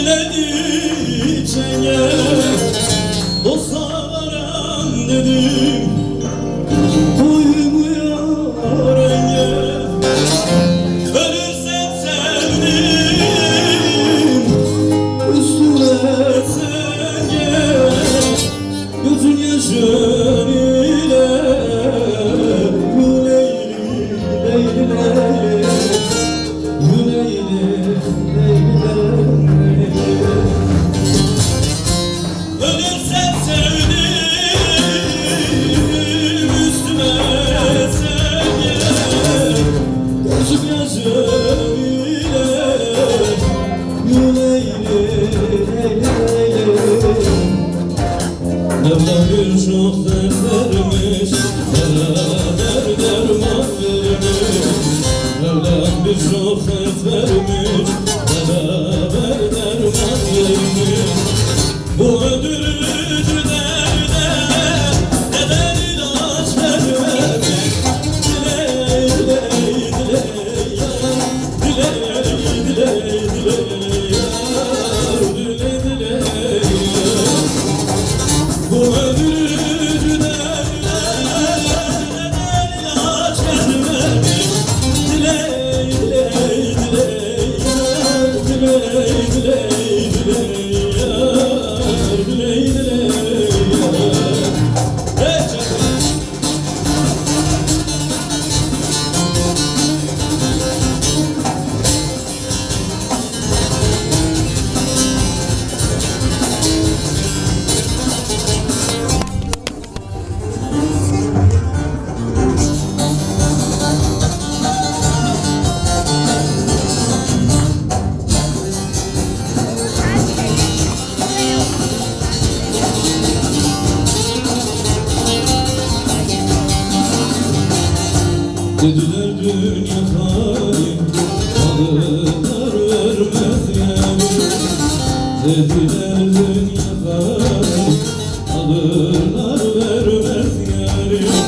Diledi çenge dostlarım dedim uyumuyor enge. Ölürsem sevdim üstüme senge. Gözün yaşın ile Leyli Leyli Leyli Leyli Leyli. Ölürsem sevdim üstüme sevgi. Gözüm yaşım ile Leyli Leyli Leyli. Mevla bir çok dert vermiş, beraber derman vermiş. Mevlam bir çok dert vermiş, beraber derman vermiş. Bu öldürücü derde neden ilaç vermemiş? Diley diley diley yar, diley diley diley yar, diley diley yar. Bu öldürücü derde neden ilaç vermemiş? Diley diley diley yar, diley diley diley yar, diley diley yar. Hey canım. Dediler dünya hain, alırlar vermez yani. Dediler dünya hain, alırlar vermez yani.